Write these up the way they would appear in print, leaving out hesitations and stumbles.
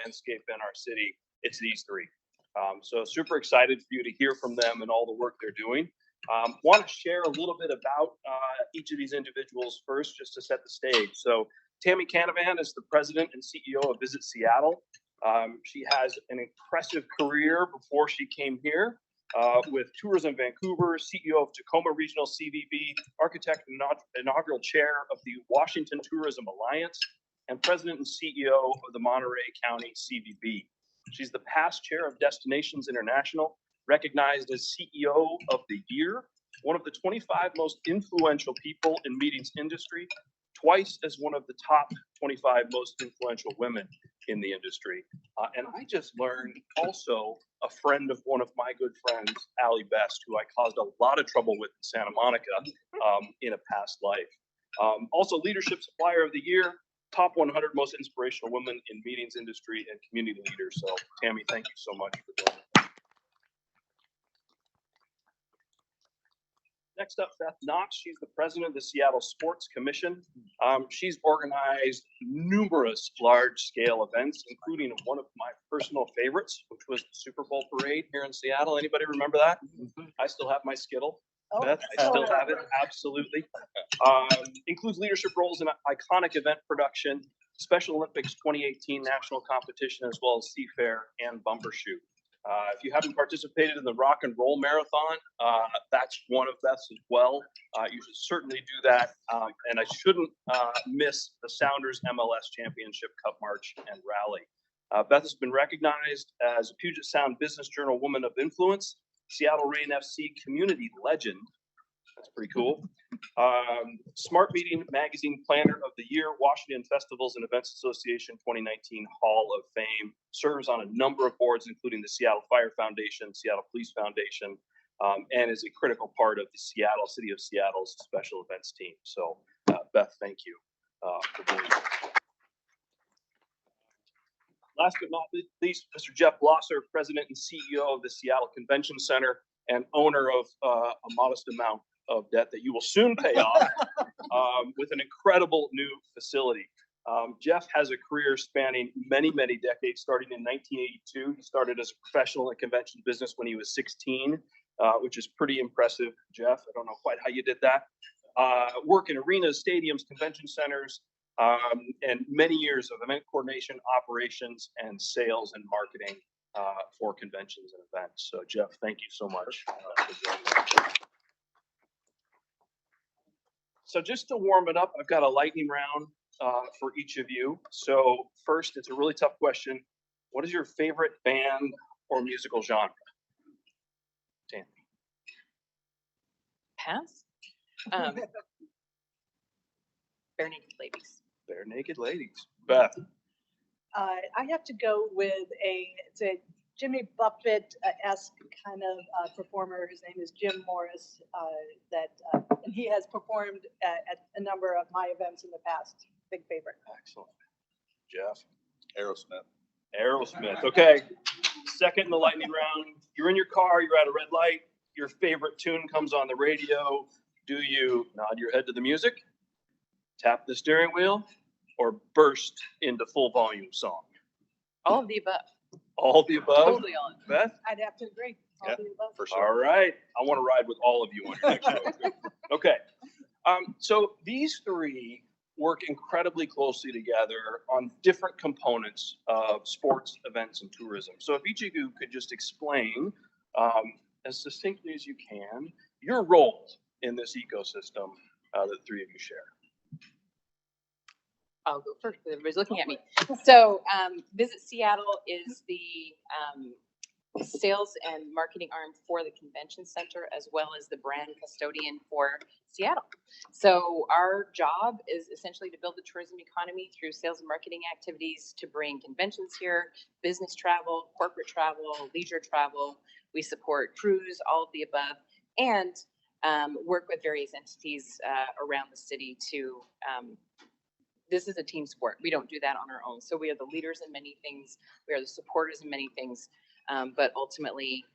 landscape in our city, it's these three. So super excited for you to hear from them and all the work they're doing. Want to share a little bit about each of these individuals first, just to set the stage. So Tammy Canavan is the president and CEO of Visit Seattle. She has an impressive career before she came here with Tourism Vancouver, CEO of Tacoma Regional CVB, architect and inaugural chair of the Washington Tourism Alliance, and president and CEO of the Monterey County CVB. She's the past chair of Destinations International, recognized as CEO of the Year, one of the 25 most influential people in meetings industry, twice as one of the top 25 most influential women in the industry. And I just learned also a friend of one of my good friends, Allie Best, who I caused a lot of trouble with in Santa Monica in a past life. Also Leadership Supplier of the Year, top 100 most inspirational women in meetings industry and community leaders. So Tammy, thank you so much for doing that. Next up, Beth Knox. She's the president of the Seattle Sports Commission. She's organized numerous large-scale events, including one of my personal favorites, which was the Super Bowl parade here in Seattle. Anybody remember that? I still have my Skittle. Oh, Beth, I still have it. Absolutely. Includes leadership roles in iconic event production, Special Olympics 2018 national competition, as well as Seafair and Bumbershoot. If you haven't participated in the Rock and Roll Marathon, that's one of Beth's as well. You should certainly do that. And I shouldn't miss the Sounders MLS Championship Cup March and Rally. Beth has been recognized as a Puget Sound Business Journal Woman of Influence, Seattle Reign FC Community Legend. That's pretty cool. Smart Meeting Magazine Planner of the Year, Washington Festivals and Events Association 2019 Hall of Fame. Serves on a number of boards, including the Seattle Fire Foundation, Seattle Police Foundation, and is a critical part of the City of Seattle's special events team. So, Beth, thank you for doing that. Last but not least, Mr. Jeff Blosser, president and CEO of the Seattle Convention Center and owner of a modest amount of debt that you will soon pay off with an incredible new facility. Jeff has a career spanning many, many decades, starting in 1982. He started as a professional in convention business when he was 16, which is pretty impressive, Jeff. I don't know quite how you did that. Work in arenas, stadiums, convention centers, and many years of event coordination, operations, and sales and marketing for conventions and events. So, Jeff, thank you so much for joining us. So just to warm it up, I've got a lightning round for each of you. So first, it's a really tough question. What is your favorite band or musical genre? Tammy. Pass. Bare Naked Ladies. Bare Naked Ladies. Beth. I have to go with it's a Jimmy Buffett-esque kind of performer. His name is Jim Morris. And he has performed at a number of my events in the past. Big favorite. Excellent. Jeff. Aerosmith. Aerosmith. Okay. Second in the lightning round. You're in your car. You're at a red light. Your favorite tune comes on the radio. Do you nod your head to the music, tap the steering wheel, or burst into full volume song? All of the above. All the above? Totally on. Beth? I'd have to agree. All the above. For sure. All right. I want to ride with all of you on your next show. Okay. So these three work incredibly closely together on different components of sports, events, and tourism. So if each of you could just explain as succinctly as you can your role in this ecosystem that the three of you share. I'll go first because everybody's looking at me. So Visit Seattle is the sales and marketing arm for the convention center, as well as the brand custodian for Seattle. So our job is essentially to build the tourism economy through sales and marketing activities to bring conventions here, business travel, corporate travel, leisure travel. We support cruise, all of the above, and work with various entities around the city to this is a team sport. We don't do that on our own. So we are the leaders in many things. We are the supporters in many things. But ultimately,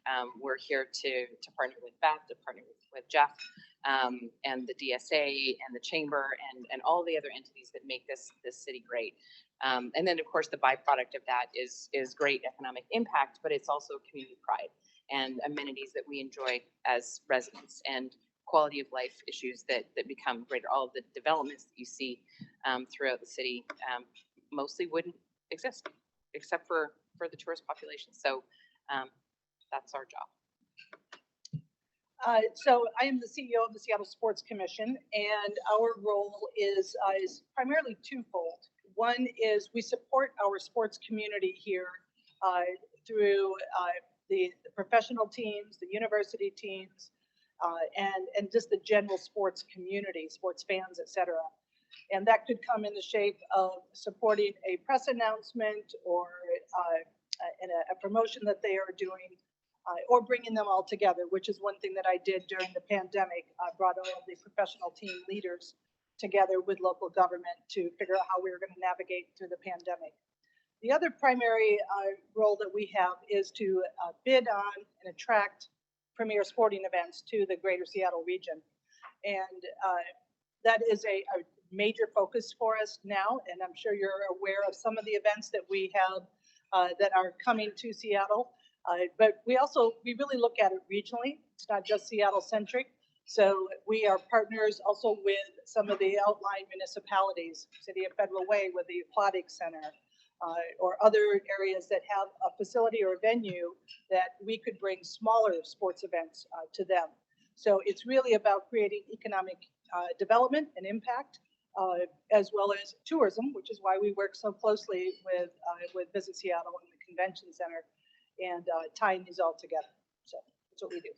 we're here to partner with Beth, to partner with Jeff, and the DSA and the chamber and all the other entities that make this city great. And then of course the byproduct of that is great economic impact, but it's also community pride and amenities that we enjoy as residents and quality of life issues that become greater. All of the developments that you see throughout the city mostly wouldn't exist except for the tourist population. So that's our job. So I am the CEO of the Seattle Sports Commission, and our role is primarily twofold. One is we support our sports community here through the professional teams, the university teams, and just the general sports community, sports fans, et cetera. And that could come in the shape of supporting a press announcement or a promotion that they are doing, or bringing them all together, which is one thing that I did during the pandemic. I brought all of the professional team leaders together with local government to figure out how we were going to navigate through the pandemic. The other primary role that we have is to bid on and attract premier sporting events to the greater Seattle region. And that is a major focus for us now, and I'm sure you're aware of some of the events that we have that are coming to Seattle. But we really look at it regionally. It's not just Seattle centric. So we are partners also with some of the outlying municipalities, City of Federal Way with the Aquatic Center, or other areas that have a facility or a venue that we could bring smaller sports events to them. So it's really about creating economic development and impact, as well as tourism, which is why we work so closely with Visit Seattle and the Convention Center, and tying these all together. So that's what we do.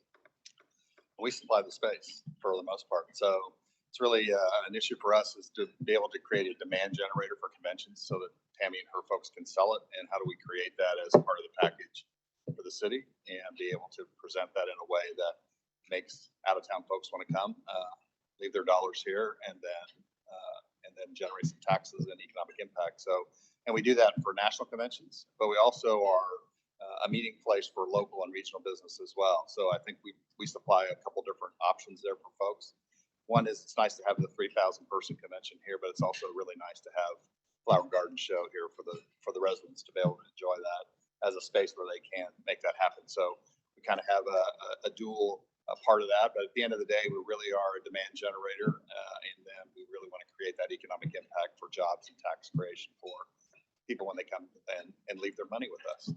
We supply the space for the most part. So it's really an issue for us is to be able to create a demand generator for conventions so that Tammy and her folks can sell it. And how do we create that as part of the package for the city and be able to present that in a way that makes out-of-town folks want to come, leave their dollars here, and then generate some taxes and economic impact. So, and we do that for national conventions, but we also are a meeting place for local and regional business as well. So I think we supply a couple different options there for folks. One is it's nice to have the 3,000 person convention here, but it's also really nice to have Flower Garden Show here for the residents to be able to enjoy that as a space where they can make that happen. So we kind of have a dual part of that, but at the end of the day, we really are a demand generator, and then we really want to create that economic impact for jobs and tax creation for people when they come and leave their money with us.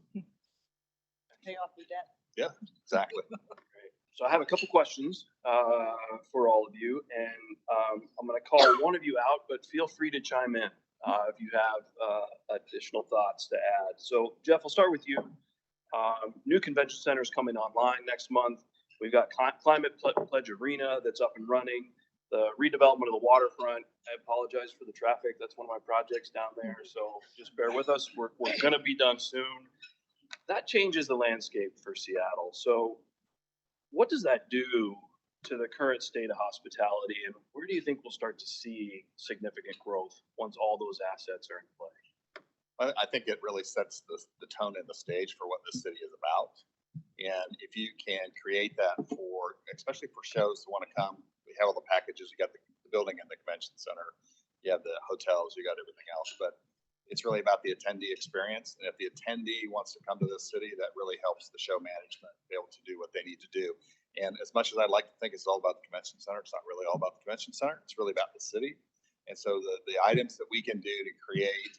Pay off your debt. Yeah, exactly. Great. So I have a couple questions for all of you, and I'm going to call one of you out, but feel free to chime in if you have additional thoughts to add. So Jeff, I'll start with you. New convention center is coming online next month. We've got Climate Pledge Arena that's up and running. The redevelopment of the waterfront. I apologize for the traffic. That's one of my projects down there. So just bear with us. We're going to be done soon. That changes the landscape for Seattle. So what does that do to the current state of hospitality, and where do you think we'll start to see significant growth once all those assets are in play? I think it really sets the tone and the stage for what this city is about. And if you can create that for, especially for shows that want to come, we have all the packages. You got the building and the convention center, you have the hotels, you got everything else, but it's really about the attendee experience. And if the attendee wants to come to this city, that really helps the show management be able to do what they need to do. And as much as I'd like to think it's all about the convention center, it's not really all about the convention center. It's really about the city. And so the items that we can do to create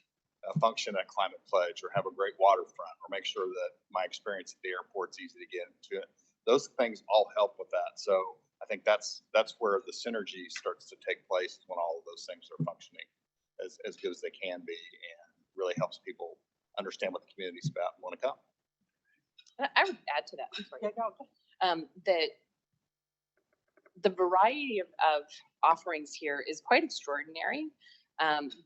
a function at Climate Pledge, or have a great waterfront, or make sure that my experience at the airport's easy to get into, those things all help with that. So I think that's where the synergy starts to take place, when all of those things are functioning as good as they can be, and really helps people understand what the community's about and want to come. I would add to that. I'm sorry. Yeah, go. That the variety of offerings here is quite extraordinary.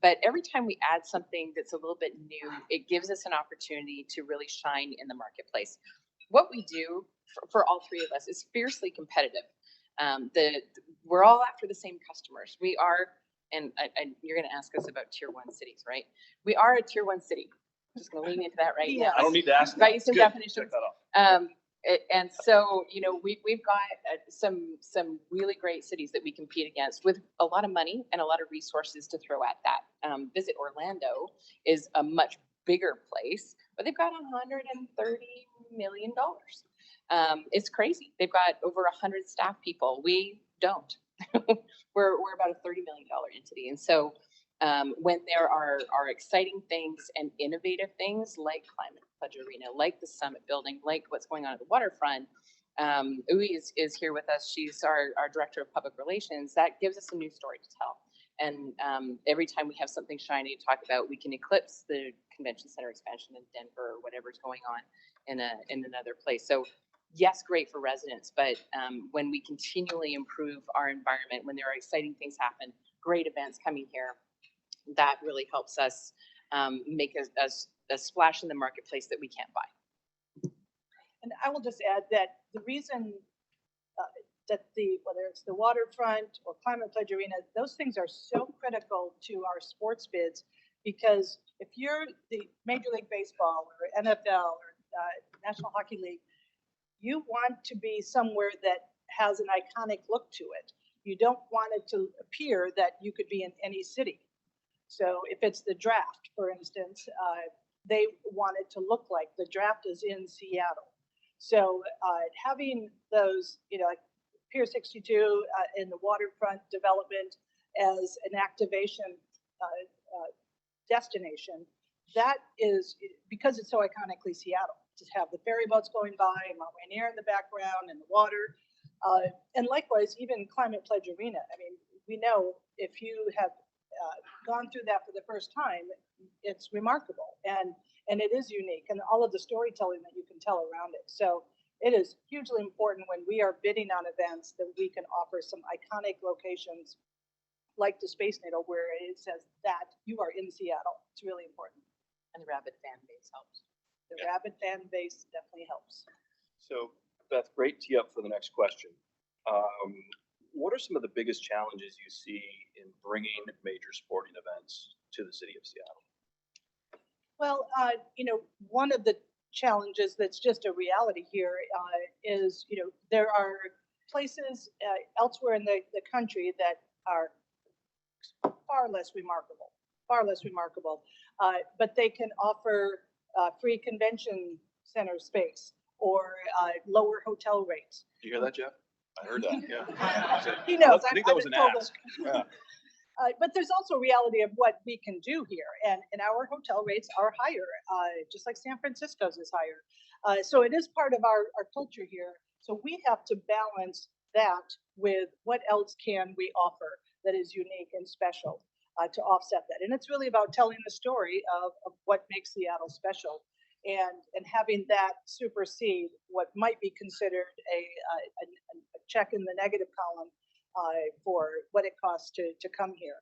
But every time we add something that's a little bit new, it gives us an opportunity to really shine in the marketplace. What we do for all three of us is fiercely competitive. We're all after the same customers. We are, and you're going to ask us about tier 1 cities, right? We are a tier 1 city. I'm just going to lean into that right now. I don't need to ask. Right, some definitions. Check that out. And so, you know, we've got some really great cities that we compete against with a lot of money and a lot of resources to throw at that. Visit Orlando is a much bigger place, but they've got $130 million. It's crazy. They've got over 100 staff people. We don't. we're about a $30 million entity. And so when there are exciting things and innovative things like Climate Pledge Arena, like the Summit Building, like what's going on at the waterfront, Uwe is here with us. She's our Director of Public Relations. That gives us a new story to tell. And every time we have something shiny to talk about, we can eclipse the convention center expansion in Denver or whatever's going on in another place. So yes, great for residents, but when we continually improve our environment, when there are exciting things happen, great events coming here, that really helps us make a splash in the marketplace that we can't buy. And I will just add that the reason that whether it's the waterfront or Climate Pledge Arena, those things are so critical to our sports bids, because if you're the Major League Baseball or NFL or National Hockey League, you want to be somewhere that has an iconic look to it. You don't want it to appear that you could be in any city. So if it's the draft, for instance, they want it to look like the draft is in Seattle. So having those, you know, like Pier 62 in the waterfront development as an activation destination, that is because it's so iconically Seattle. To have the ferry boats going by, Mount Rainier in the background and the water. And likewise, even Climate Pledge Arena. I mean, we know if you have gone through that for the first time, it's remarkable and it is unique, and all of the storytelling that you can tell around it. So it is hugely important when we are bidding on events that we can offer some iconic locations like the Space Needle, where it says that you are in Seattle. It's really important. And the rabid fan base helps. The rabid fan base definitely helps. So Beth, great tee up for the next question. What are some of the biggest challenges you see in bringing major sporting events to the city of Seattle? Well, you know, one of the challenges that's just a reality here is, you know, there are places elsewhere in the country that are far less remarkable, but they can offer free convention center space or lower hotel rates. Did you hear that, Jeff? I heard that. Yeah. He knows. I think that was an ask. Yeah. But there's also reality of what we can do here, and our hotel rates are higher, just like San Francisco's is higher. So it is part of our culture here. So we have to balance that with what else can we offer that is unique and special to offset that. And it's really about telling the story of what makes Seattle special, and having that supersede what might be considered a check in the negative column for what it costs to come here.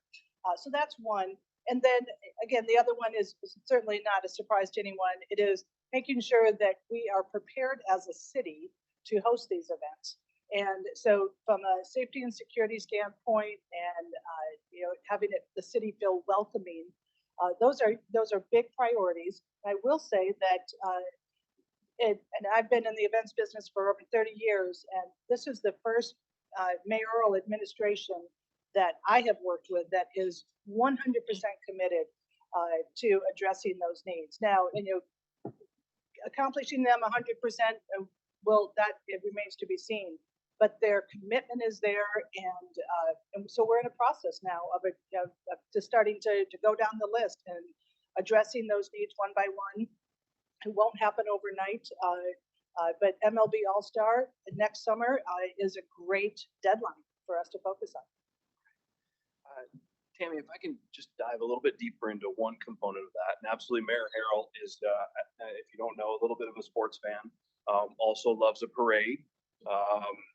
So that's one. And then again, the other one is certainly not a surprise to anyone. It is making sure that we are prepared as a city to host these events. And so from a safety and security standpoint, and you know, having the city feel welcoming, those are big priorities. I will say that and I've been in the events business for over 30 years, and this is the first mayoral administration that I have worked with that is 100% committed to addressing those needs. Now, you know, accomplishing them 100%, well, that it remains to be seen. But their commitment is there, and so we're in a process now of just starting to go down the list and addressing those needs one by one. It won't happen overnight, but MLB All-Star next summer is a great deadline for us to focus on. Tammy, if I can just dive a little bit deeper into one component of that, and absolutely Mayor Harrell is, if you don't know, a little bit of a sports fan, also loves a parade.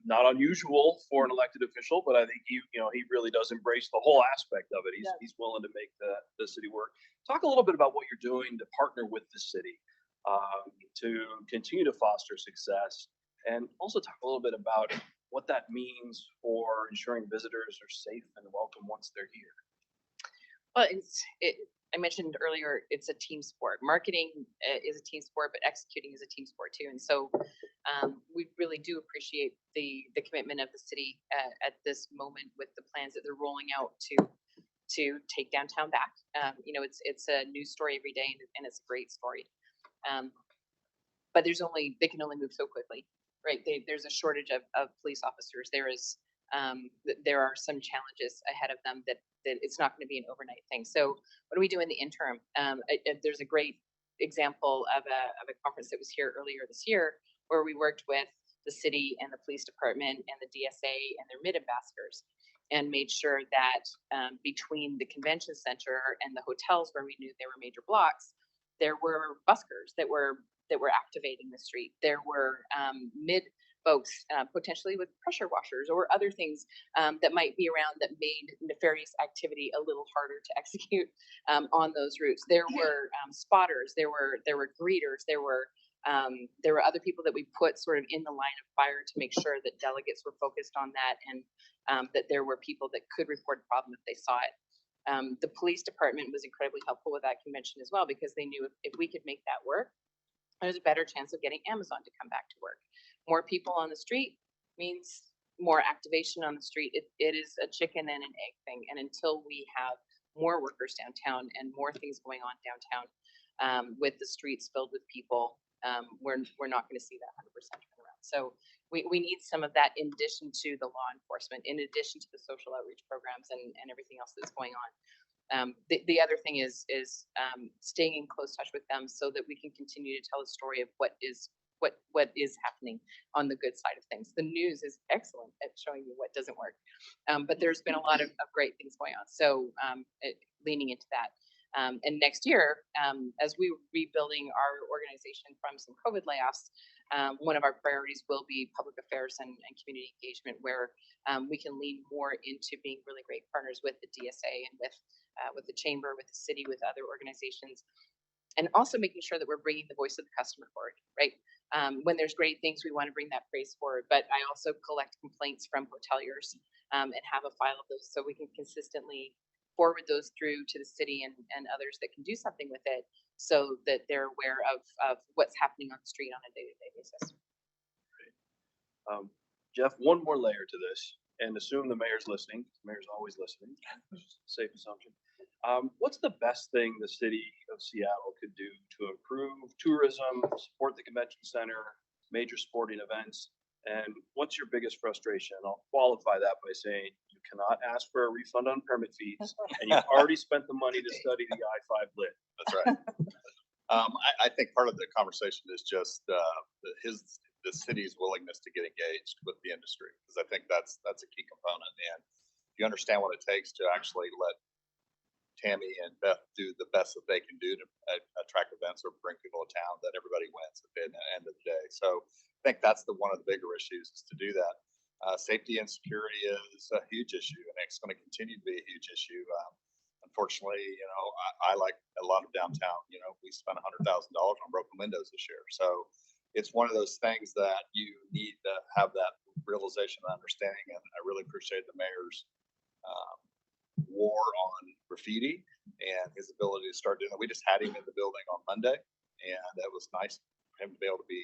Not unusual for an elected official, but I think he really does embrace the whole aspect of it. He's willing to make the city work. Talk a little bit about what you're doing to partner with the city to continue to foster success, and also talk a little bit about what that means for ensuring visitors are safe and welcome once they're here. Well, I mentioned earlier, it's a team sport. Marketing is a team sport, but executing is a team sport too. And so We really do appreciate the commitment of the city at this moment with the plans that they're rolling out to take downtown back. You know, it's a news story every day, and it's a great story. But they can only move so quickly, right? There's a shortage of police officers. There are some challenges ahead of them that it's not going to be an overnight thing. So what do we do in the interim? There's a great example of a conference that was here earlier this year where we worked with the city and the police department and the DSA and their MID ambassadors and made sure that between the convention center and the hotels where we knew there were major blocks, there were buskers that were activating the street. There were MID folks potentially with pressure washers or other things that might be around that made nefarious activity a little harder to execute on those routes. There were spotters, there were greeters, there were other people that we put sort of in the line of fire to make sure that delegates were focused on that and that there were people that could report a problem if they saw it. The police department was incredibly helpful with that convention as well, because they knew if we could make that work, there's a better chance of getting Amazon to come back to work. More people on the street means more activation on the street. It is a chicken and an egg thing. And until we have more workers downtown and more things going on downtown with the streets filled with people, we're not going to see that 100% turnaround. So we need some of that in addition to the law enforcement, in addition to the social outreach programs and everything else that's going on. The other thing is staying in close touch with them so that we can continue to tell a story of what is happening on the good side of things. The news is excellent at showing you what doesn't work, but there's been a lot of great things going on. So leaning into that. And next year, as we're rebuilding our organization from some COVID layoffs, one of our priorities will be public affairs and community engagement, where we can lean more into being really great partners with the DSA and with the chamber, with the city, with other organizations, and also making sure that we're bringing the voice of the customer forward, right? When there's great things, we want to bring that praise forward, but I also collect complaints from hoteliers and have a file of those so we can consistently forward those through to the city and others that can do something with it so that they're aware of what's happening on the street on a day-to-day basis. Great. Jeff, one more layer to this, and assume the mayor's listening. The mayor's always listening. Safe assumption. What's the best thing the city of Seattle could do to improve tourism, support the convention center, major sporting events? And what's your biggest frustration? And I'll qualify that by saying you cannot ask for a refund on permit fees, and you've already spent the money to study the I-5 lit. That's right. I think part of the conversation is just the city's willingness to get engaged with the industry, because I think that's a key component. And you understand what it takes to actually let Tammy and Beth do the best that they can do to attract events or bring people to town, that everybody wins at the end of the day. So I think that's one of the bigger issues, is to do that. Safety and security is a huge issue, and it's going to continue to be a huge issue. Unfortunately, I like a lot of downtown. We spent $100,000 on broken windows this year. So it's one of those things that you need to have that realization and understanding. And I really appreciate the mayor's war on graffiti and his ability to start doing it. We just had him in the building on Monday, and it was nice for him to be able to be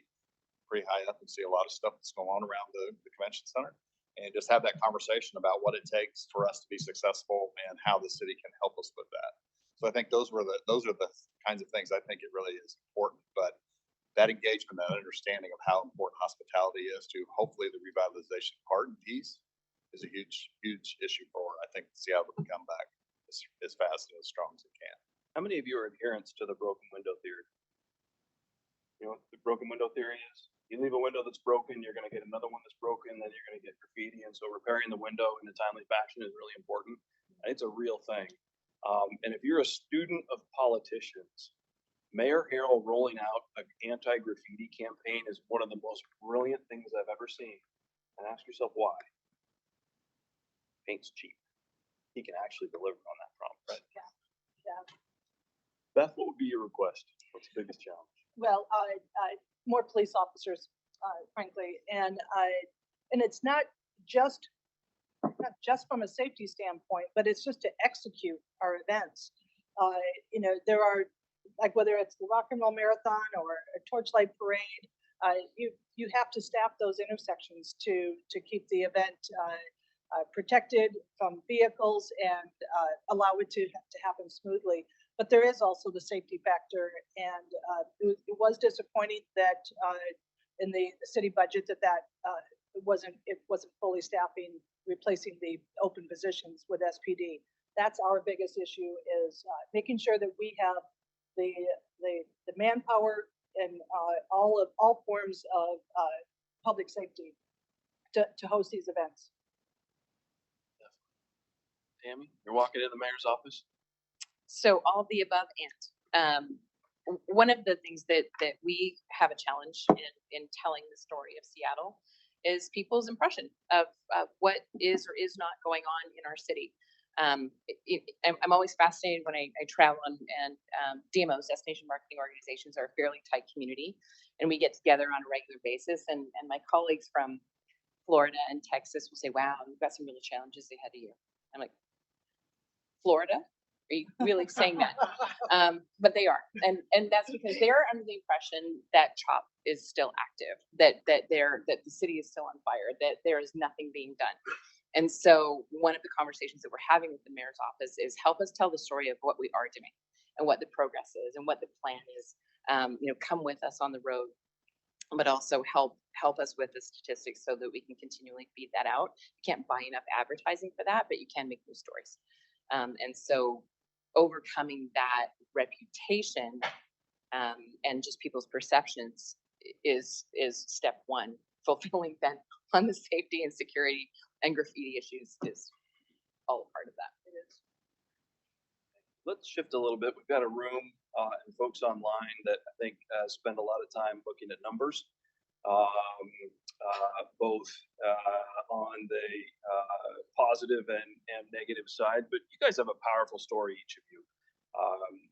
pretty high up and see a lot of stuff that's going on around the convention center, and just have that conversation about what it takes for us to be successful and how the city can help us with that. So I think those are the kinds of things I think it really is important. But that engagement, that understanding of how important hospitality is to hopefully the revitalization part and piece is a huge, huge issue for, I think, Seattle to come back as fast and as strong as it can. How many of you are adherents to the broken window theory? You know what the broken window theory is? You leave a window that's broken, you're going to get another one that's broken, then you're going to get graffiti. And so repairing the window in a timely fashion is really important. And it's a real thing. And if you're a student of politicians, Mayor Harrell rolling out an anti-graffiti campaign is one of the most brilliant things I've ever seen. And ask yourself why. Paint's cheap. He can actually deliver on that promise. Right? Yeah. Beth, what would be your request? What's the biggest challenge? Well, more police officers, frankly, and it's not just from a safety standpoint, but it's just to execute our events. There are, like, whether it's the Rock and Roll Marathon or a Torchlight Parade, you have to staff those intersections to keep the event protected from vehicles and allow it to happen smoothly. But there is also the safety factor, and it was disappointing that in the city budget that it wasn't fully staffing, replacing the open positions with SPD. That's our biggest issue, is making sure that we have the manpower and all forms of public safety to host these events. Tammy, you're walking in the mayor's office. So all of the above, and one of the things that we have a challenge in telling the story of Seattle is people's impression of what is or is not going on in our city. I'm always fascinated when I travel, and DMOs, destination marketing organizations, are a fairly tight community, and we get together on a regular basis. And my colleagues from Florida and Texas will say, "Wow, we've got some real challenges ahead of you." I'm like, "Florida? Are you really saying that?" But they are, and that's because they're under the impression that CHOP is still active, that the city is still on fire, that there is nothing being done. And so one of the conversations that we're having with the mayor's office is help us tell the story of what we are doing and what the progress is and what the plan is. Come with us on the road, but also help us with the statistics so that we can continually feed that out. You can't buy enough advertising for that, but you can make new stories. And so overcoming that reputation and just people's perceptions is step one. Fulfilling that on the safety and security and graffiti issues is all a part of that. It is. Let's shift a little bit. We've got a room and folks online that I think spend a lot of time looking at numbers, both on the positive and negative side. But you guys have a powerful story, each of you.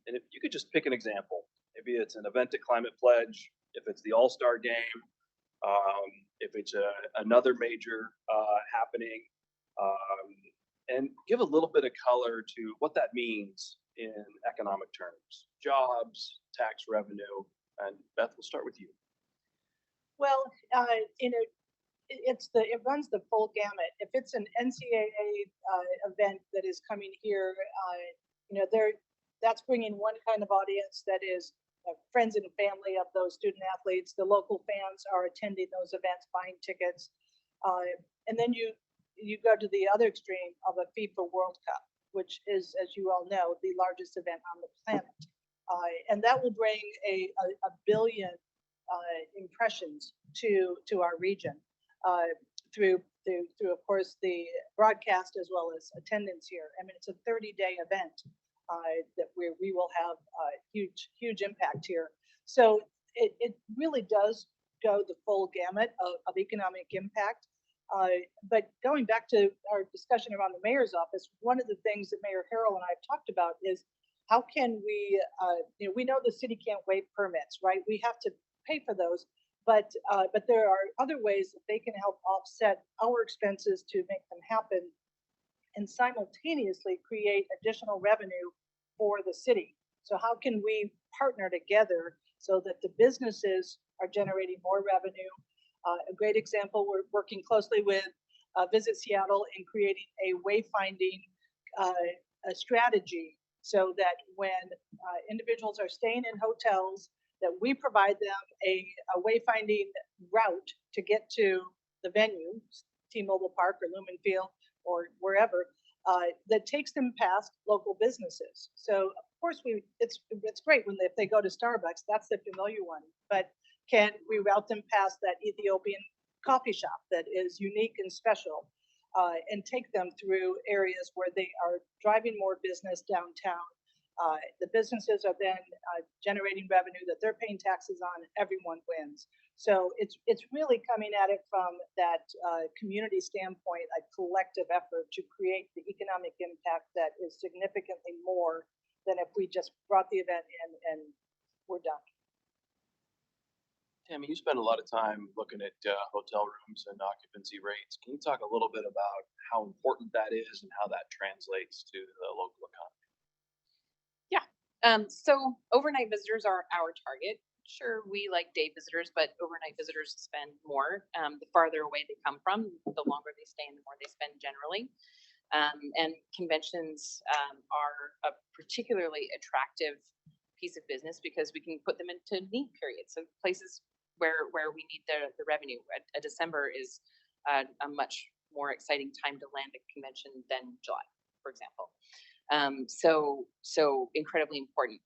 And if you could just pick an example, maybe it's an event at Climate Pledge, if it's the All-Star Game, if it's another major happening, and give a little bit of color to what that means in economic terms, jobs, tax revenue. And Beth, we'll start with you. Well, it runs the full gamut. If it's an NCAA event that is coming here, that's bringing one kind of audience that is friends and family of those student athletes. The local fans are attending those events, buying tickets, and then you go to the other extreme of a FIFA World Cup, which is, as you all know, the largest event on the planet, and that will bring a billion impressions to our region through of course the broadcast as well as attendance here. I mean, it's a 30-day event that we will have huge impact here. So it really does go the full gamut of economic impact. But going back to our discussion around the mayor's office, one of the things that Mayor Harrell and I have talked about is how can we, we know the city can't waive permits, right? We have to pay for those, but there are other ways that they can help offset our expenses to make them happen and simultaneously create additional revenue for the city. So how can we partner together so that the businesses are generating more revenue? A great example, we're working closely with Visit Seattle in creating a wayfinding a strategy so that when individuals are staying in hotels, that we provide them a wayfinding route to get to the venue, T-Mobile Park or Lumen Field or wherever, that takes them past local businesses. So of course it's great if they go to Starbucks, that's the familiar one, but can we route them past that Ethiopian coffee shop that is unique and special, and take them through areas where they are driving more business downtown. The businesses are then generating revenue that they're paying taxes on, and everyone wins. So it's really coming at it from that community standpoint, a collective effort to create the economic impact that is significantly more than if we just brought the event in and we're done. Tammy, you spend a lot of time looking at hotel rooms and occupancy rates. Can you talk a little bit about how important that is and how that translates to the local economy? Yeah. So overnight visitors are our target. Sure, we like day visitors, but overnight visitors spend more. The farther away they come from, the longer they stay and the more they spend generally. And conventions are a particularly attractive piece of business because we can put them into need periods. So places where we need the revenue. A December is a much more exciting time to land a convention than July, for example. So incredibly important.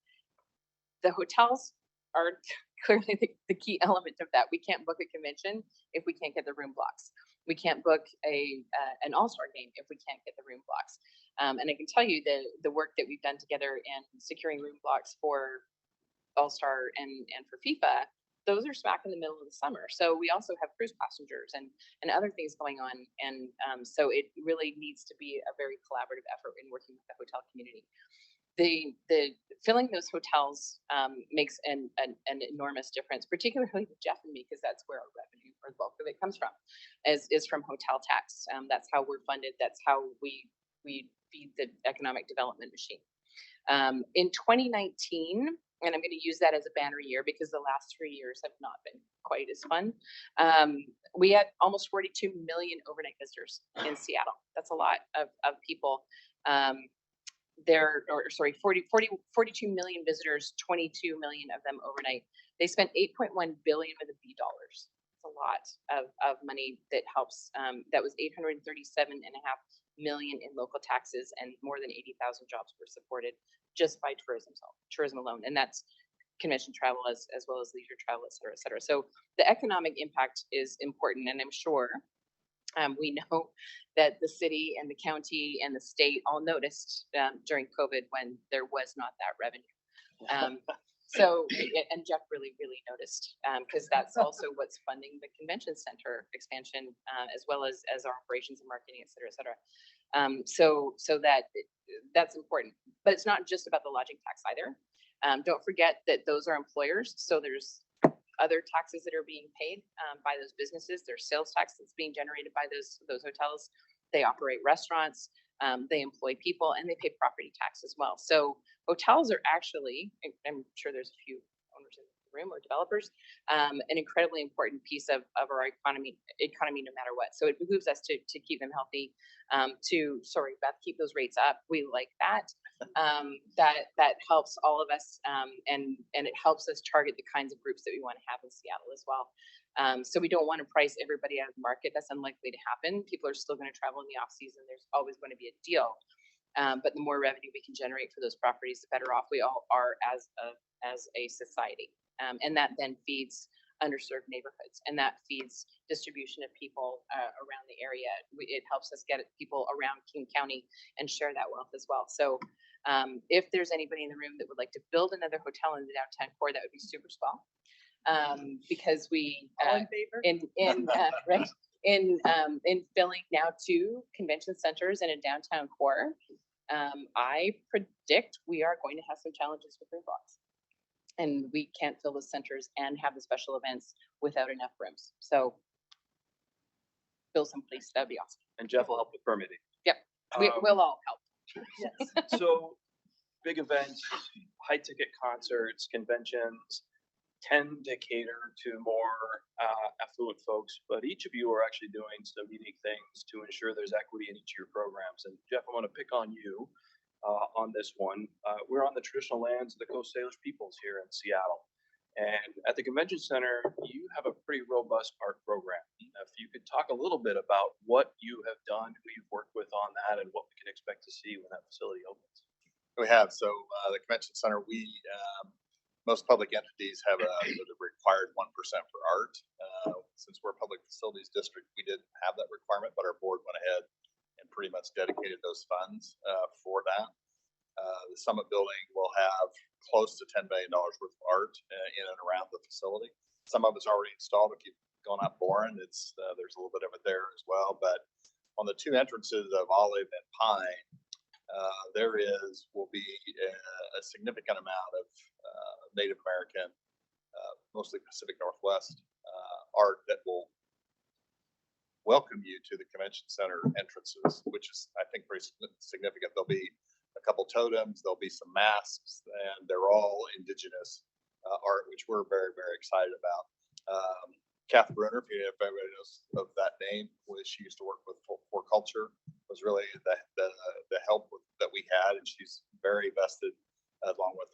The hotels are clearly the key element of that. We can't book a convention if we can't get the room blocks. We can't book an all-star game if we can't get the room blocks. And I can tell you the work that we've done together in securing room blocks for all-star and for FIFA, those are smack in the middle of the summer. So we also have cruise passengers and other things going on. And so it really needs to be a very collaborative effort in working with the hotel community. The filling those hotels makes an enormous difference, particularly with Jeff and me, because that's where our revenue or the bulk of it comes from, is from hotel tax. That's how we're funded. That's how we feed the economic development machine. In 2019, and I'm going to use that as a banner year because the last 3 years have not been quite as fun. We had almost 42 million overnight visitors in Seattle. That's a lot of people. 42 million visitors, 22 million of them overnight. They spent 8.1 billion with a B dollars. It's a lot of money that helps. That was 837.5 million in local taxes, and more than 80,000 jobs were supported just by tourism alone. And that's convention travel as well as leisure travel, et cetera, et cetera. So the economic impact is important, and I'm sure we know that the city and the county and the state all noticed during COVID when there was not that revenue. So, and Jeff really noticed because that's also what's funding the convention center expansion as well as our operations and marketing, et cetera, et cetera. So that's important, but it's not just about the lodging tax either. Don't forget that those are employers. So there's other taxes that are being paid by those businesses. There's sales tax that's being generated by those hotels. They operate restaurants, they employ people, and they pay property tax as well. So hotels are actually, I'm sure there's a few owners in the room or developers, an incredibly important piece of our economy no matter what. So it behooves us to keep them healthy, Beth, keep those rates up. We like that. That helps all of us, and it helps us target the kinds of groups that we want to have in Seattle as well. So we don't want to price everybody out of the market. That's unlikely to happen. People are still going to travel in the off season. There's always going to be a deal. But the more revenue we can generate for those properties, the better off we all are as a society. And that then feeds underserved neighborhoods, and that feeds distribution of people around the area. It helps us get people around King County and share that wealth as well. So if there's anybody in the room that would like to build another hotel in the downtown core, that would be super swell. Because we All in favor? in filling now 2 convention centers in a downtown core, I predict we are going to have some challenges with room blocks, and we can't fill the centers and have the special events without enough rooms. So fill some place, that'd be awesome. And Jeff will help with permitting. Yep, we'll all help. Yes. So big events, high ticket concerts, conventions tend to cater to more affluent folks, but each of you are actually doing some unique things to ensure there's equity in each of your programs. And Jeff, I want to pick on you on this one. We're on the traditional lands of the Coast Salish peoples here in Seattle. And at the convention center, you have a pretty robust park program. If you could talk a little bit about what you have done, who you've worked with on that, and what we can expect to see when that facility opens. We have. So the convention center, most public entities have the required 1% for art. Since we're a public facilities district, we didn't have that requirement, but our board went ahead and pretty much dedicated those funds for that. The Summit building will have close to $10 million worth of art in and around the facility. Some of it's already installed. If you've gone up Boren, there's a little bit of it there as well. But on the 2 entrances of Olive and Pine, there will be a significant amount of Native American, mostly Pacific Northwest art that will welcome you to the convention center entrances, which is, I think, pretty significant. There'll be a couple totems, there'll be some masks, and they're all indigenous art, which we're very, very excited about. Kath Brunner, if everybody knows of that name, she used to work with For Culture, was really the help that we had, and she's very vested along with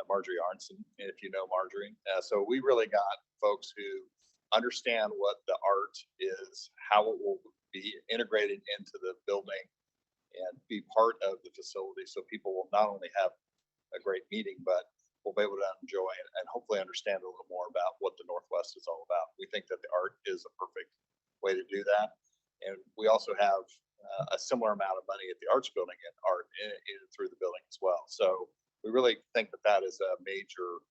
Marjorie Arnson, if you know Marjorie. So we really got folks who understand what the art is, how it will be integrated into the building and be part of the facility, so people will not only have a great meeting, but we'll be able to enjoy and hopefully understand a little more about what the Northwest is all about. We think that the art is a perfect way to do that. And we also have a similar amount of money at the Arts Building and art through the building as well. So we really think that that is a major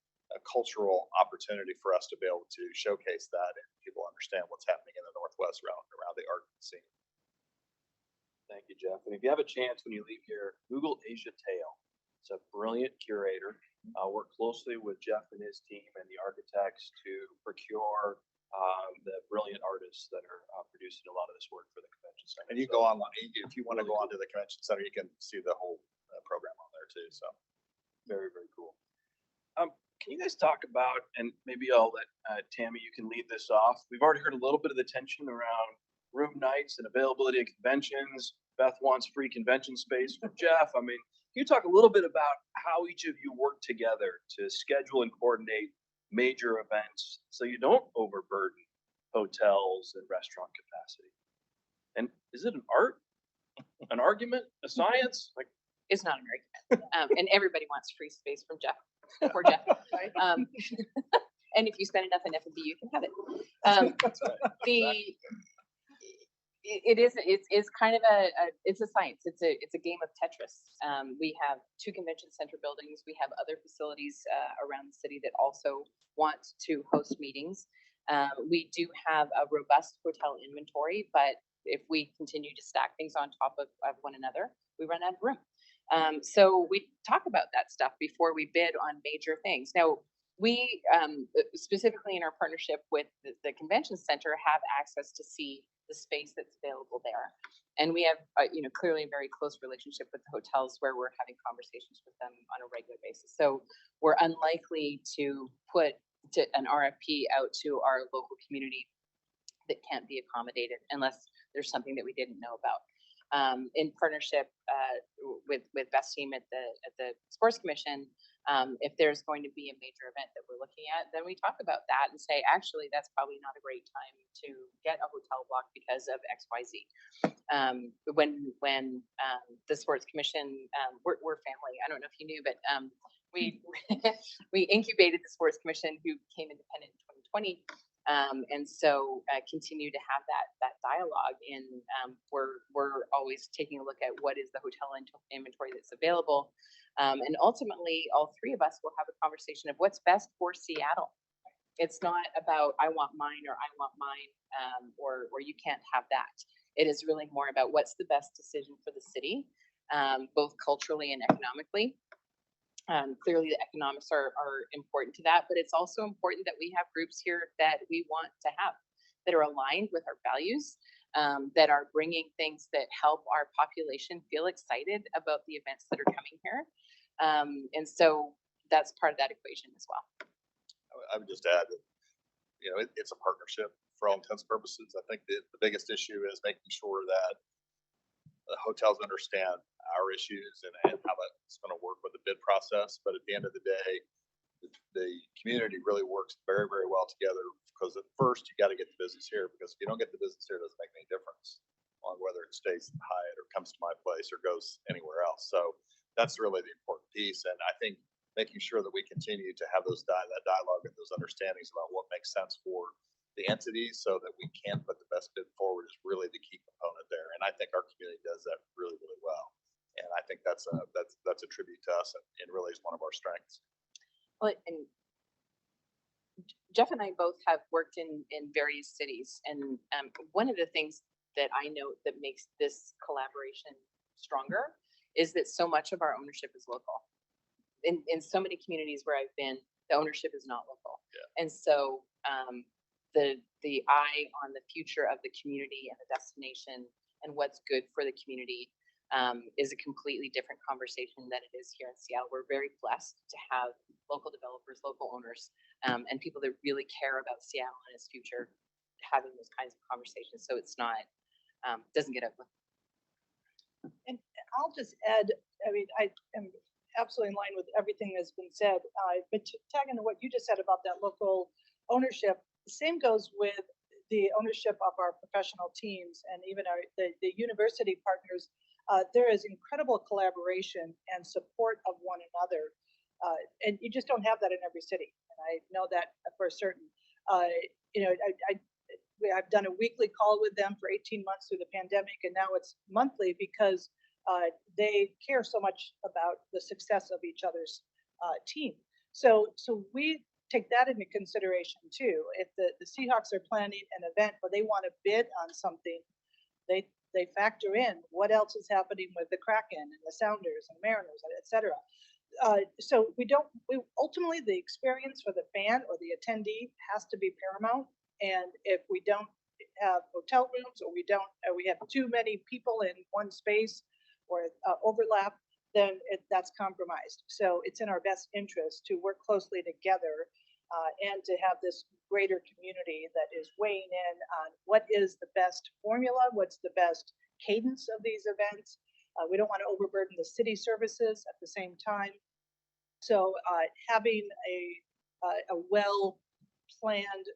cultural opportunity for us to be able to showcase that and people understand what's happening in the Northwest around the art scene. Thank you, Jeff. And if you have a chance when you leave here, Google Asia Teo. It's a brilliant curator. Work closely with Jeff and his team and the architects to procure the brilliant artists that are producing a lot of this work for the convention center. And you go online, if you want to go onto the convention center, you can see the whole program on there too. So very, very cool. Can you guys talk about, and maybe I'll let Tammy, you can lead this off. We've already heard a little bit of the tension around room nights and availability of conventions. Beth wants free convention space for Jeff. I mean, can you talk a little bit about how each of you work together to schedule and coordinate major events so you don't overburden hotels and restaurant capacity? And is it an art, an argument, a science? Like, It's not an argument. And everybody wants free space from Jeff, for Jeff. And if you spend enough in F&B, you can have it. that's right. It's kind of it's a science. It's a game of Tetris. We have 2 convention center buildings. We have other facilities around the city that also want to host meetings. We do have a robust hotel inventory, but if we continue to stack things on top of one another, we run out of room. So we talk about that stuff before we bid on major things. Now, we specifically in our partnership with the convention center have access to see the space that's available there, and we have clearly a very close relationship with the hotels where we're having conversations with them on a regular basis. So we're unlikely to put an RFP out to our local community that can't be accommodated unless there's something that we didn't know about. In partnership with Beth's team at the Sports Commission, if there's going to be a major event that we're looking at, then we talk about that and say, actually, that's probably not a great time to get a hotel block because of X, Y, Z. When the Sports Commission, we're family. I don't know if you knew, but we we incubated the Sports Commission, who became independent in 2020. And so continue to have that dialogue, and we're always taking a look at what is the hotel inventory that's available. And ultimately, all 3 of us will have a conversation of what's best for Seattle. It's not about I want mine or I want mine, or you can't have that. It is really more about what's the best decision for the city, both culturally and economically. Clearly the economics are important to that, but it's also important that we have groups here that we want to have, that are aligned with our values, that are bringing things that help our population feel excited about the events that are coming here. And so that's part of that equation as well. I would just add that, it's a partnership for all intents and purposes. I think the biggest issue is making sure that the hotels understand our issues and how that's going to work with the bid process. But at the end of the day, the community really works very, very well together, because at first you got to get the business here, because if you don't get the business here, it doesn't make any difference on whether it stays at Hyatt or comes to my place or goes anywhere else. So that's really the important piece. And I think making sure that we continue to have that dialogue and those understandings about what makes sense for the entities so that we can put the best bid forward is really the key component there. And I think our community does that really, really well. And I think that's a tribute to us, and really is one of our strengths. Well, and Jeff and I both have worked in various cities, and one of the things that I know that makes this collaboration stronger is that so much of our ownership is local. In so many communities where I've been, the ownership is not local. Yeah. And so the eye on the future of the community and the destination and what's good for the community is a completely different conversation than it is here in Seattle. We're very blessed to have local developers, local owners, and people that really care about Seattle and its future, having those kinds of conversations. So it's not, doesn't get ugly. And I'll just add, I mean, I am absolutely in line with everything that's been said, but to tag into what you just said about that local ownership, the same goes with the ownership of our professional teams and even the university partners. There is incredible collaboration and support of one another. And you just don't have that in every city. And I know that for certain. You know, I've done a weekly call with them for 18 months through the pandemic, and now it's monthly because they care so much about the success of each other's team. So we take that into consideration too. If the Seahawks are planning an event or they want to bid on something, they factor in what else is happening with the Kraken and the Sounders and Mariners, et cetera. So we ultimately the experience for the fan or the attendee has to be paramount. And if we don't have hotel rooms or we have too many people in one space or overlap, then that's compromised. So it's in our best interest to work closely together and to have this greater community that is weighing in on what is the best formula, what's the best cadence of these events. We don't want to overburden the city services at the same time. So having a well-planned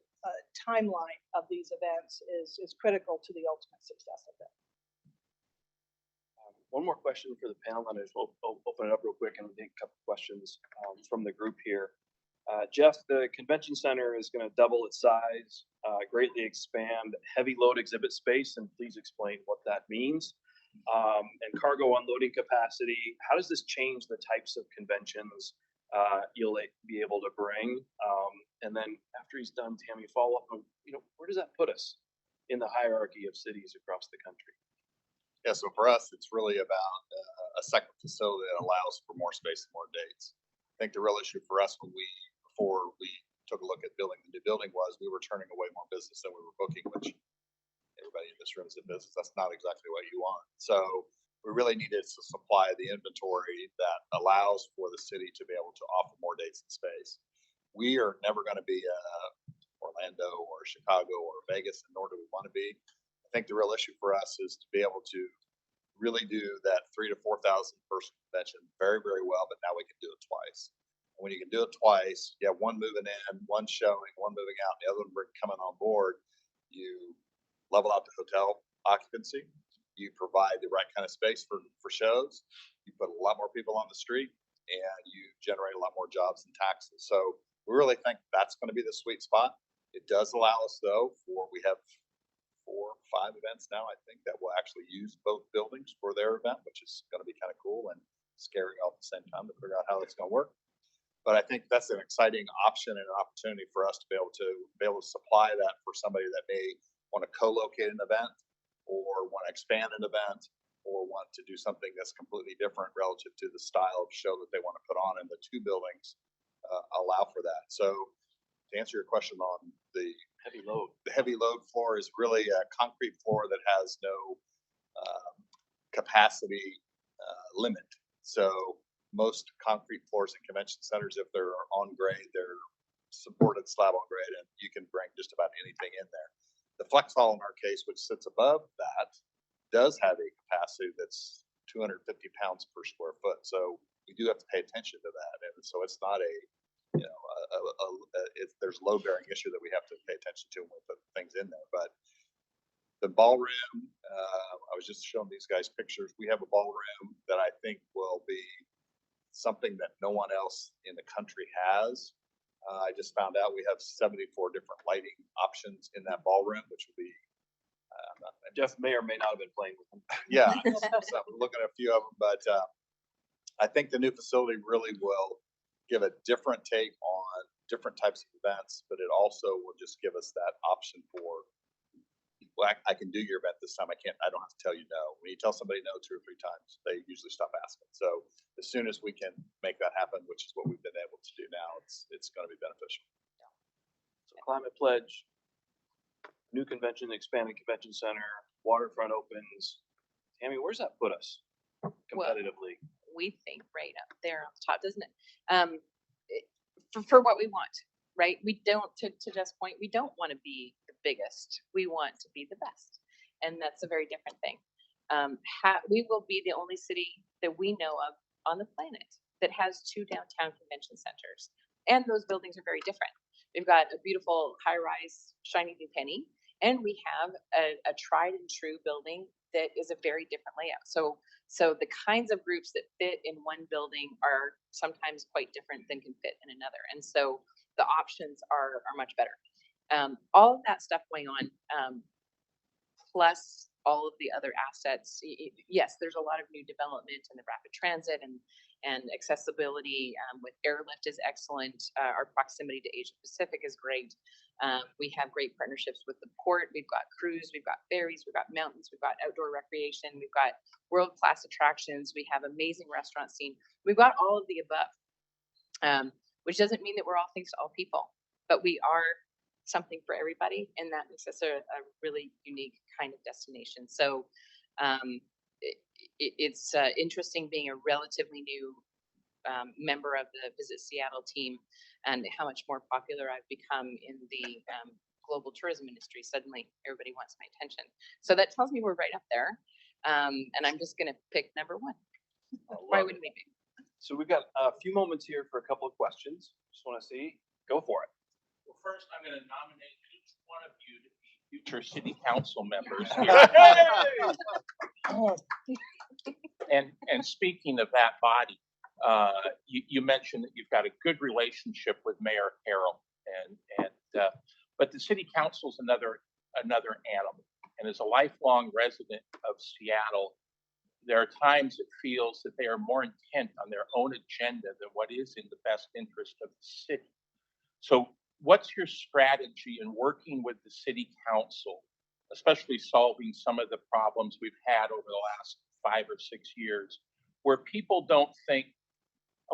timeline of these events is critical to the ultimate success of it. One more question for the panel, and I'll open it up real quick and we'll take a couple questions from the group here. Jeff, the convention center is going to double its size, greatly expand heavy load exhibit space, and please explain what that means. And cargo unloading capacity. How does this change the types of conventions you'll be able to bring? And then after he's done, Tammy, follow up on, where does that put us in the hierarchy of cities across the country? Yeah, so for us, it's really about a second facility that allows for more space and more dates. I think the real issue for us before we took a look at building the new building was we were turning away more business than we were booking, which everybody in this room is in business. That's not exactly what you want. So we really needed to supply the inventory that allows for the city to be able to offer more dates and space. We are never going to be Orlando or Chicago or Vegas, and nor do we want to be. I think the real issue for us is to be able to really do that 3,000 to 4,000 person convention very, very well, but now we can do it twice. And when you can do it twice, you have one moving in, one showing, one moving out, the other one coming on board. You level out the hotel occupancy. You provide the right kind of space for shows. You put a lot more people on the street, and you generate a lot more jobs and taxes. So we really think that's going to be the sweet spot. It does allow us, though, we have 4 or 5 events now, I think, that will actually use both buildings for their event, which is going to be kind of cool and scary all at the same time to figure out how that's going to work. But I think that's an exciting option and an opportunity for us to be able to supply that for somebody that may want to co-locate an event or want to expand an event or want to do something that's completely different relative to the style of show that they want to put on, and the 2 buildings allow for that. So to answer your question on the heavy load floor is really a concrete floor that has no capacity limit. So most concrete floors in convention centers, if they're on grade, they're supported slab on grade, and you can bring just about anything in there. The flex hall in our case, which sits above that, does have a capacity that's 250 pounds per square foot. So we do have to pay attention to that. And so it's not there's load bearing issue that we have to pay attention to when we put things in there. But the ballroom, I was just showing these guys pictures. We have a ballroom that I think will be something that no one else in the country has. I just found out we have 74 different lighting options in that ballroom, which will be. Jeff may or may not have been playing with them. Yeah, so I'm looking at a few of them, but I think the new facility really will give a different take on different types of events, but it also will just give us that option for, well, I can do your event this time. I don't have to tell you no. When you tell somebody no 2 or 3 times, they usually stop asking. So as soon as we can make that happen, which is what we've been able to do now, it's going to be beneficial. So climate pledge, new convention, expanded convention center, waterfront opens. Tammy, where's that put us competitively? We think right up there on the top, doesn't it? for what we want, right? We don't, to Jeff's point, we don't want to be the biggest. We want to be the best. And that's a very different thing. We will be the only city that we know of on the planet that has 2 downtown convention centers. And those buildings are very different. We've got a beautiful high-rise, shiny new penny, and we have a tried and true building that is a very different layout. So the kinds of groups that fit in one building are sometimes quite different than can fit in another. And so the options are much better. All of that stuff going on, plus all of the other assets. Yes, there's a lot of new development in the rapid transit and accessibility with airlift is excellent. Our proximity to Asia Pacific is great. We have great partnerships with the port. We've got cruise, we've got ferries, we've got mountains, we've got outdoor recreation, we've got world-class attractions, we have amazing restaurant scene. We've got all of the above, which doesn't mean that we're all things to all people, but we are something for everybody, and that makes us a really unique kind of destination. So it's interesting being a relatively new member of the Visit Seattle team and how much more popular I've become in the global tourism industry. Suddenly everybody wants my attention. So that tells me we're right up there. And I'm just going to pick number 1. Why wouldn't we be? So we've got a few moments here for a couple of questions. Just want to see, go for it. Well, first, I'm going to nominate each one of you to be future city council members here. And speaking of that body, you mentioned that you've got a good relationship with Mayor Harrell, but the city council is another animal. And as a lifelong resident of Seattle, there are times it feels that they are more intent on their own agenda than what is in the best interest of the city. So what's your strategy in working with the city council, especially solving some of the problems we've had over the last 5 or 6 years, where people don't think,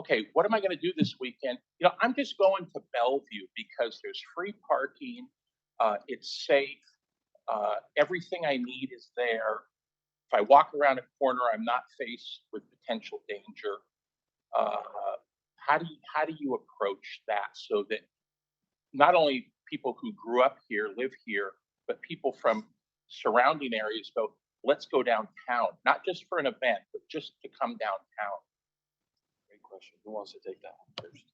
okay, what am I going to do this weekend? You know, I'm just going to Bellevue because there's free parking, it's safe, everything I need is there. If I walk around a corner, I'm not faced with potential danger. How do you approach that so that not only people who grew up here, live here, but people from surrounding areas go, let's go downtown, not just for an event, but just to come downtown? Great question. Who wants to take that one first?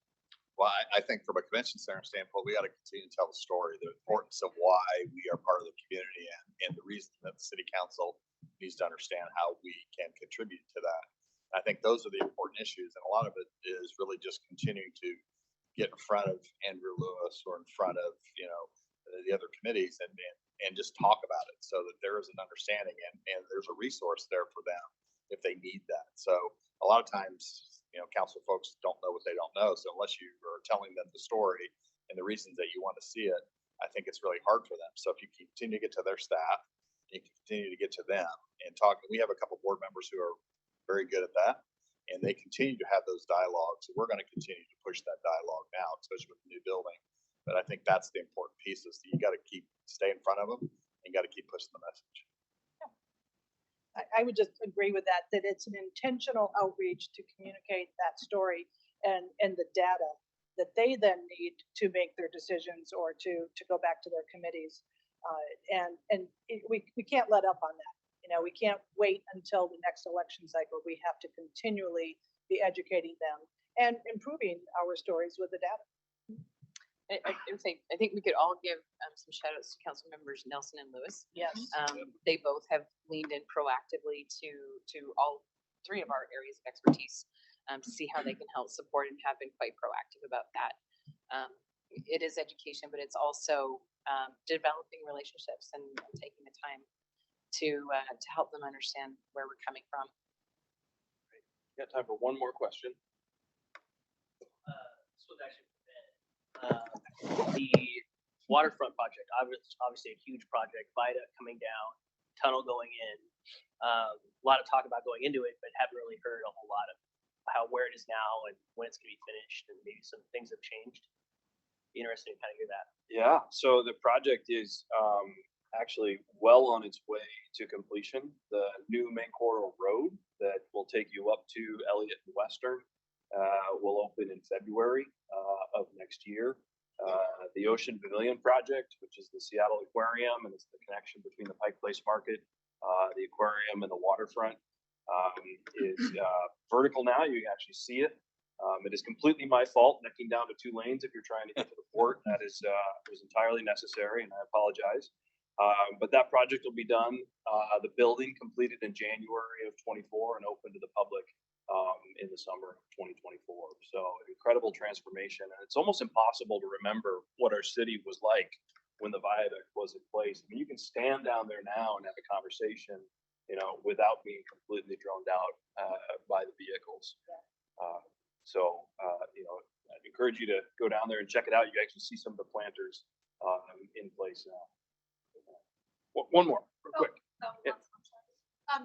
Well, I think from a convention center standpoint, we got to continue to tell the story, the importance of why we are part of the community and the reason that the city council needs to understand how we can contribute to that. I think those are the important issues. And a lot of it is really just continuing to get in front of Andrew Lewis or in front of, the other committees and just talk about it so that there is an understanding and there's a resource there for them if they need that. So a lot of times, council folks don't know what they don't know. So unless you are telling them the story and the reasons that you want to see it, I think it's really hard for them. So if you continue to get to their staff, you can continue to get to them and talk. We have a couple board members who are very good at that, and they continue to have those dialogues. So we're going to continue to push that dialogue now, especially with the new building. But I think that's the important piece is that you got to stay in front of them and got to keep pushing the message. I would just agree with that it's an intentional outreach to communicate that story and the data that they then need to make their decisions or to go back to their committees. We can't let up on that. We can't wait until the next election cycle. We have to continually be educating them and improving our stories with the data. I think we could all give some shout outs to council members Nelson and Lewis. Yes. They both have leaned in proactively to all 3 of our areas of expertise to see how they can help support and have been quite proactive about that. It is education, but it's also developing relationships and taking the time to help them understand where we're coming from. Great. Got time for one more question. So it's actually the waterfront project, obviously a huge project, Vida coming down, tunnel going in, a lot of talk about going into it, but haven't really heard a whole lot of where it is now and when it's going to be finished, and maybe some things have changed. Be interesting to kind of hear that. Yeah, so the project is actually well on its way to completion. The new main corridor road that will take you up to Elliott and Western will open in February of next next year. The Ocean Pavilion project, which is the Seattle Aquarium, and it's the connection between the Pike Place Market, the aquarium, and the waterfront, is vertical now. You can actually see it. It is completely my fault, necking down to 2 lanes if you're trying to get to the port. That is was entirely necessary, and I apologize. But that project will be done. The building completed in January of 24 and open to the public in the summer of 2024. So incredible transformation, and it's almost impossible to remember what our city was like when the viaduct was in place. I mean, you can stand down there now and have a conversation, you know, without being completely drowned out by the vehicles. You know, I'd encourage you to go down there and check it out. You actually see some of the planters in place now. One more, real quick. Yeah.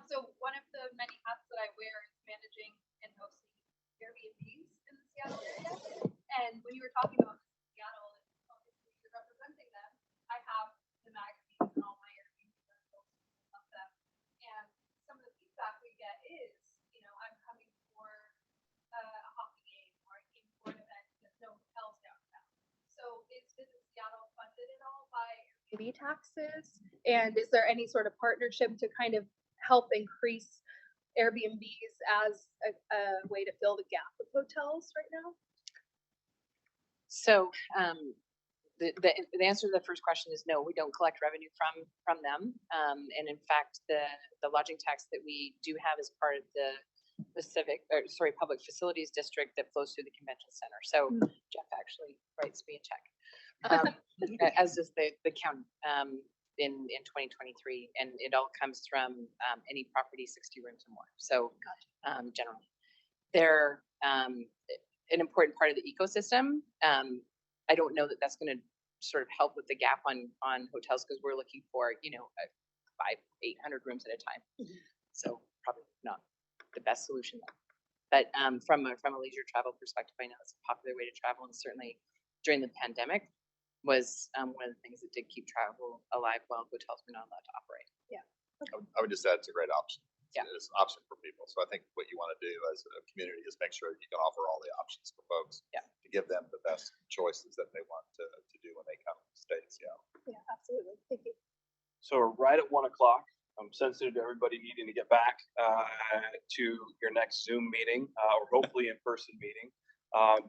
So one of the many hats that I wear is managing and hosting Airbnbs in the Seattle area. And when you were talking about Seattle and obviously you're representing them, I have the magazines and all my Airbnb rentals of them. And some of the feedback we get is, you know, I'm coming for a hockey game or I came for an event with no hotels downtown. So is Visit Seattle funded at all by Airbnb taxes? And is there any sort of partnership to kind of help increase Airbnbs as a way to fill the gap with hotels right now? So the answer to the first question is no, we don't collect revenue from them. And in fact, the lodging tax that we do have is part of the public facilities district that flows through the convention center. So Jeff actually writes me a check, as does the county. In 2023, and it all comes from any property 60 rooms or more. So generally, they're an important part of the ecosystem. I don't know that that's going to sort of help with the gap on hotels, because we're looking for, you know, 500-800 rooms at a time. So probably not the best solution. But from a leisure travel perspective, I know it's a popular way to travel, and certainly during the pandemic was one of the things that did keep travel alive while hotels were not allowed to operate. Yeah. I would just add it's a great option. Yeah. It's an option for people. So I think what you want to do as a community is make sure that you can offer all the options for folks. Yeah. To give them the best choices that they want to do when they come to stay in Seattle. Yeah, absolutely. Thank you. So we're right at 1 o'clock. I'm sensitive to everybody needing to get back to your next Zoom meeting or hopefully in-person meeting.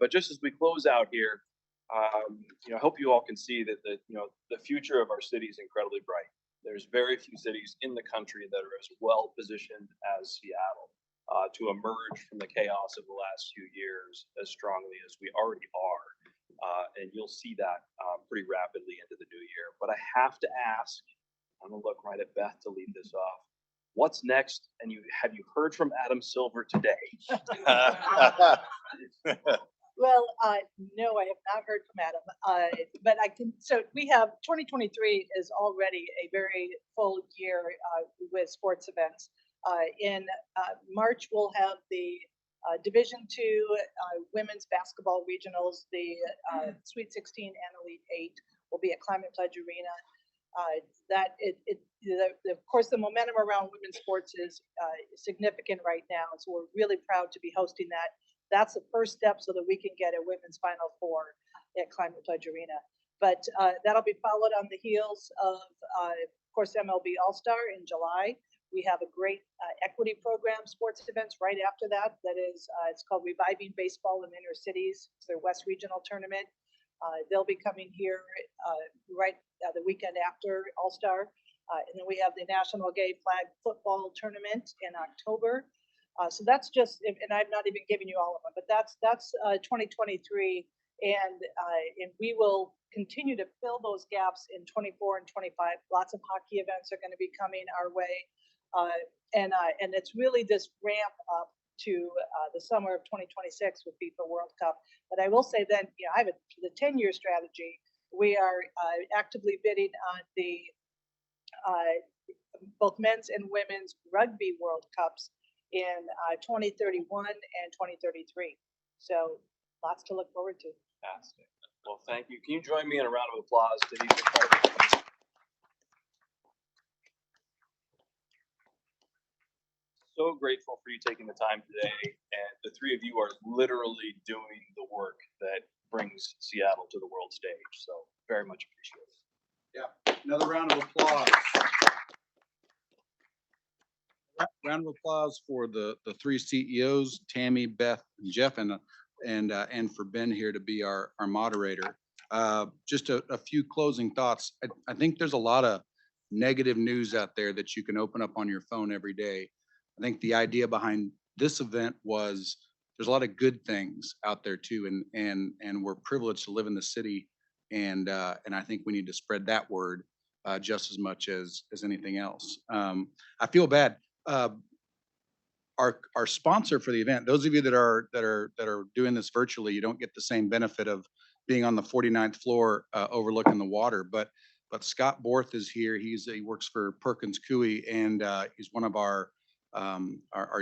But just as we close out here, you know, I hope you all can see that the future of our city is incredibly bright. There's very few cities in the country that are as well positioned as Seattle to emerge from the chaos of the last few years as strongly as we already are. And you'll see that pretty rapidly into the new year. But I have to ask, I'm gonna look right at Beth to lead this off. What's next? And have you heard from Adam Silver today? Well, no, I have not heard from Adam, but I can, so we have 2023 is already a very full year with sports events. In March, we'll have the Division II women's basketball regionals, the Sweet 16 and Elite 8 will be at Climate Pledge Arena. Of course, the momentum around women's sports is significant right now, so we're really proud to be hosting that. That's the first step so that we can get a women's Final Four at Climate Pledge Arena. But that'll be followed on the heels of course, MLB All-Star in July. We have a great equity program, sports events right after that. That is, it's called Reviving Baseball in Inner Cities. It's their West Regional Tournament. They'll be coming here right the weekend after All-Star. And then we have the National Gay Flag Football Tournament in October. So that's just, and I'm not even giving you all of them, but that's 2023, and we will continue to fill those gaps in 24 and 25. Lots of hockey events are going to be coming our way, and it's really this ramp up to the summer of 2026 with FIFA World Cup. But I will say then, you know, I have the 10-year strategy. We are actively bidding on the both men's and women's rugby World Cups in 2031 and 2033. So lots to look forward to. Fantastic. Well, thank you. Can you join me in a round of applause to these incredible people? So grateful for you taking the time today, and the three of you are literally doing the work that brings Seattle to the world stage. So very much appreciated. Another round of applause. Round of applause for the three CEOs, Tammy, Beth, and Jeff, and for Ben here to be our moderator. Just a few closing thoughts. I think there's a lot of negative news out there that you can open up on your phone every day. I think the idea behind this event was there's a lot of good things out there too, and we're privileged to live in the city, and I think we need to spread that word just as much as anything else. I feel bad. Our sponsor for the event, those of you that are doing this virtually, you don't get the same benefit of being on the 49th floor overlooking the water. But Scott Borth is here. He works for Perkins Coie, and he's one of our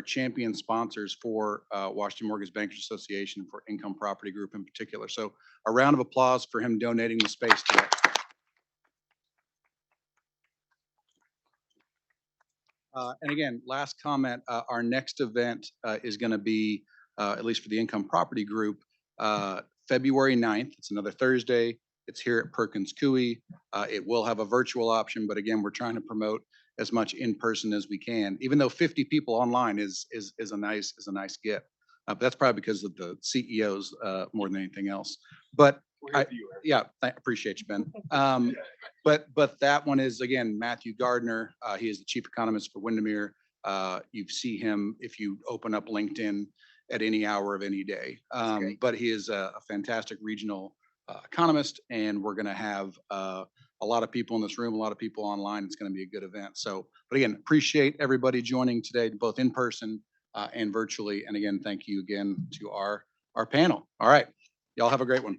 champion sponsors for Washington Mortgage Bankers Association, for Income Property Group in particular. So a round of applause for him donating the space today. And again, last comment, our next event is going to be, at least for the Income Property Group, February 9th. It's another Thursday. It's here at Perkins Coie. It will have a virtual option, but again, we're trying to promote as much in person as we can, even though 50 people online is a nice get. But that's probably because of the CEOs more than anything else. But I appreciate you, Ben. But that one is, again, Matthew Gardner. He is the chief economist for Windermere. You see him if you open up LinkedIn at any hour of any day. But he is a fantastic regional economist, and we're going to have a lot of people in this room, a lot of people online. It's going to be a good event. So, but again, appreciate everybody joining today, both in person and virtually. And again, thank you again to our panel. All right. Y'all have a great one.